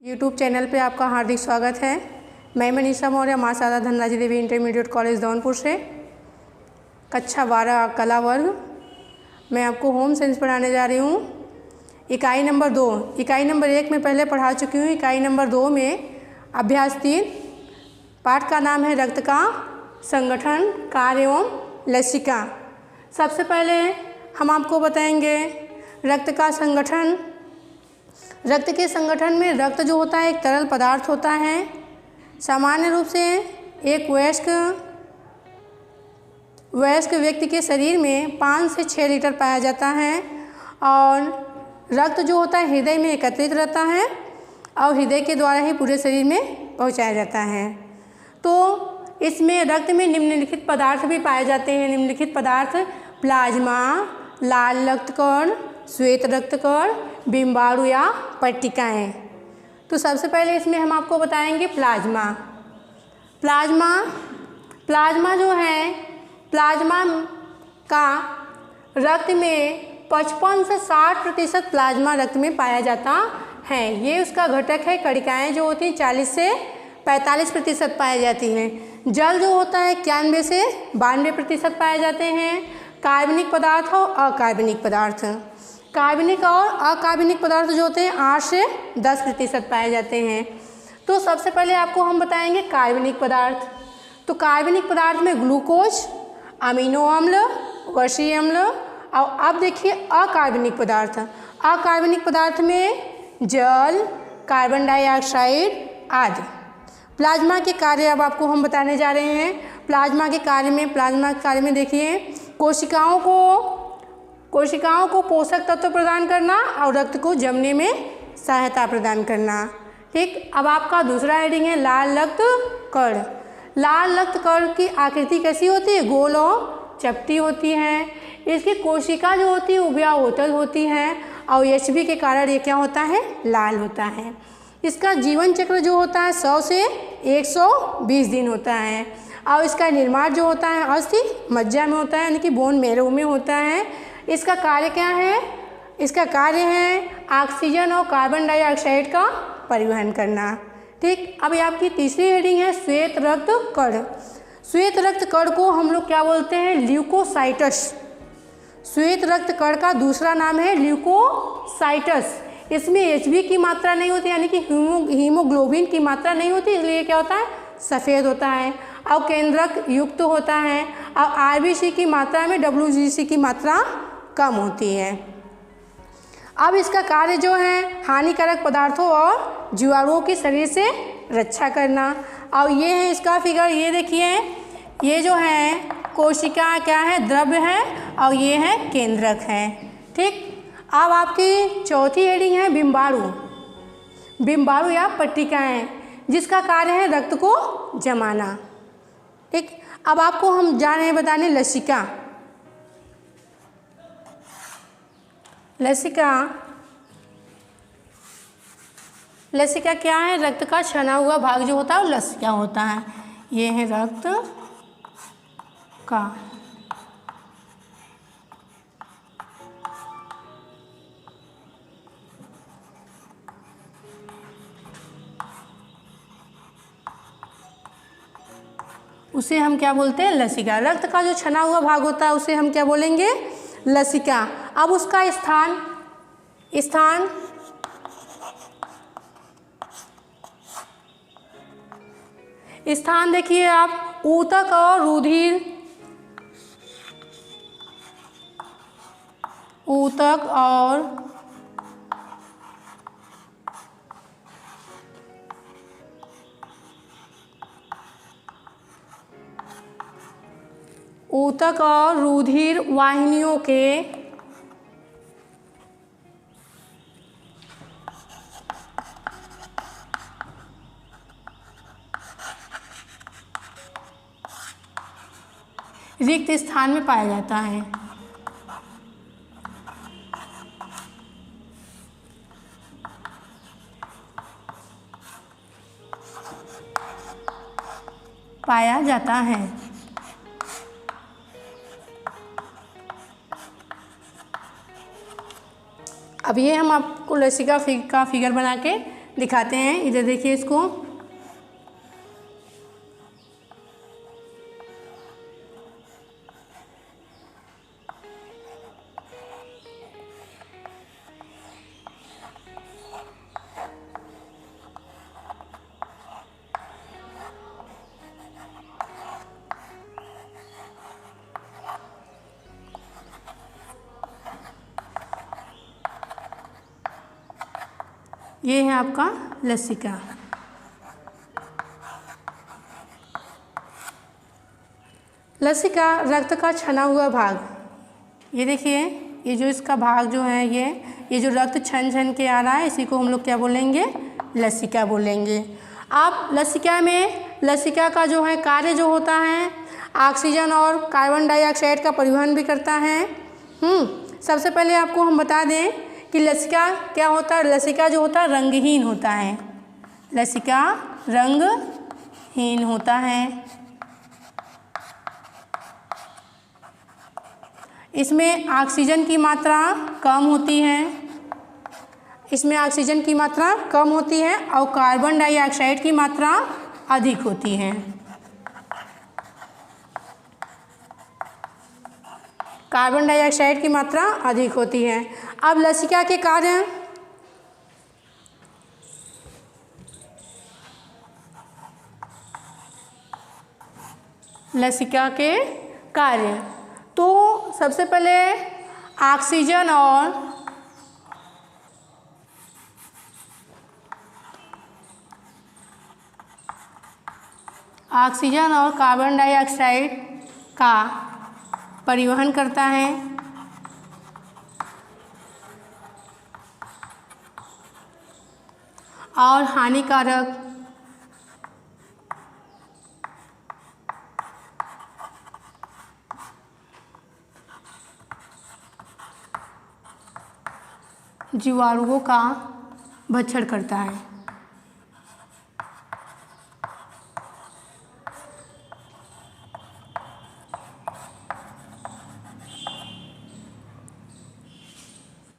YouTube channel पे आपका हार्दिक स्वागत है। मैं मनीषा मौर्य माँ शारदा धनराज देवी इंटरमीडिएट कॉलेज जौनपुर से कक्षा 12 कला वर्ग। मैं आपको होम साइंस पढ़ाने जा रही हूँ। इकाई नंबर 2, इकाई नंबर 1 में पहले पढ़ा चुकी हूँ। इकाई नंबर 2 में अभ्यास 3 पाठ का नाम है रक्त का संगठन, कार्य एवं लसिका। सबसे पहले हम आपको बताएंगे रक्त का संगठन। रक्त के संगठन में रक्त जो होता है एक तरल पदार्थ होता है। सामान्य रूप से एक वयस्क व्यक्ति के शरीर में 5 से 6 लीटर पाया जाता है और रक्त जो होता है हृदय में एकत्रित रहता है और हृदय के द्वारा ही पूरे शरीर में पहुंचाया जाता है। तो इसमें रक्त में निम्नलिखित पदार्थ भी पाए जाते हैं। निम्नलिखित पदार्थ प्लाज्मा, लाल रक्तकण, श्वेत रक्तकण, बिम्बाणु या पट्टिकाएँ। तो सबसे पहले इसमें हम आपको बताएंगे प्लाज्मा। प्लाज्मा जो है, प्लाज्मा का रक्त में 55 से 60% प्लाज्मा रक्त में पाया जाता है। ये उसका घटक है। कणिकाएँ जो होती हैं 40 से 45% पाई जाती हैं। जल जो होता है 91 से 92% पाए जाते हैं। कार्बनिक पदार्थ और अकार्बनिक पदार्थ, कार्बनिक और अकार्बनिक पदार्थ जो होते हैं 8 से 10% पाए जाते हैं। तो सबसे पहले आपको हम बताएंगे कार्बनिक पदार्थ। तो कार्बनिक पदार्थ में ग्लूकोज, अमीनो अम्ल, वसीय अम्ल। और अब देखिए अकार्बनिक पदार्थ। अकार्बनिक पदार्थ में जल, कार्बन डाइऑक्साइड आदि। प्लाज्मा के कार्य अब आपको हम बताने जा रहे हैं। प्लाज्मा के कार्य में देखिए कोशिकाओं को पोषक तत्व प्रदान करना और रक्त को जमने में सहायता प्रदान करना। ठीक, अब आपका दूसरा हेडिंग है लाल रक्त कण। लाल रक्त कण की आकृति कैसी होती है? गोल और चपटी होती है। इसकी कोशिका जो होती है उभयावतल होती है और एचबी के कारण ये क्या होता है? लाल होता है। इसका जीवन चक्र जो होता है 100 से 120 दिन होता है और इसका निर्माण जो होता है अस्थि मज्जा में होता है, यानी कि बोन मैरो में होता है। इसका कार्य क्या है? इसका कार्य है ऑक्सीजन और कार्बन डाइऑक्साइड का परिवहन करना। ठीक, अब ये आपकी तीसरी हेडिंग है श्वेत रक्त कण। श्वेत रक्त कण को हम लोग क्या बोलते हैं? ल्यूकोसाइटस। श्वेत रक्त कण का दूसरा नाम है ल्यूकोसाइटस। इसमें एचबी की मात्रा नहीं होती, यानी कि हीमोग्लोबिन की मात्रा नहीं होती, इसलिए क्या होता है? सफ़ेद होता है और केंद्रक युक्त होता है और आरबीसी की मात्रा में डब्ल्यूजीसी की मात्रा कम होती है। अब इसका कार्य जो है हानिकारक पदार्थों और जीवाणुओं की शरीर से रक्षा करना। और ये है इसका फिगर, ये देखिए, ये जो है कोशिका क्या है? द्रव्य है और ये है केंद्रक है। ठीक, अब आपकी चौथी हेडिंग है बिम्बाणु या पट्टिकाएँ, जिसका कार्य है रक्त को जमाना। ठीक, अब आपको हम जा रहे हैं बताने लसिका। लसिका क्या है? रक्त का छना हुआ भाग जो होता है वो लसिका होता है। ये है रक्त का। उसे हम क्या बोलते हैं? लसिका। रक्त का जो छना हुआ भाग होता है उसे हम क्या बोलेंगे? लसिका। अब उसका स्थान देखिए आप, ऊतक और रुधिर, ऊतक और रुधिर वाहिनियों के रिक्त स्थान में पाया जाता है। अब ये हम आपको लसिका का फिगर बना के दिखाते हैं, इधर देखिए इसको। ये है आपका लसिका। लसिका रक्त का छना हुआ भाग। ये देखिए, ये जो इसका भाग जो है, ये जो रक्त छन छन के आ रहा है, इसी को हम लोग क्या बोलेंगे? लसिका बोलेंगे। अब लसिका का जो है कार्य जो होता है, ऑक्सीजन और कार्बन डाइऑक्साइड का परिवहन भी करता है। सबसे पहले आपको हम बता दें कि लसिका क्या होता है। लसिका जो होता है रंगहीन होता है। लसिका रंगहीन होता है। इसमें ऑक्सीजन की मात्रा कम होती है। इसमें ऑक्सीजन की मात्रा कम होती है और कार्बन डाइऑक्साइड की मात्रा अधिक होती है। कार्बन डाइऑक्साइड की मात्रा अधिक होती है। अब लसिका के कार्य, लसिका के कार्य तो सबसे पहले ऑक्सीजन और कार्बन डाइऑक्साइड का परिवहन करता है। और हानिकारक जीवाणुओं का भक्षण करता है।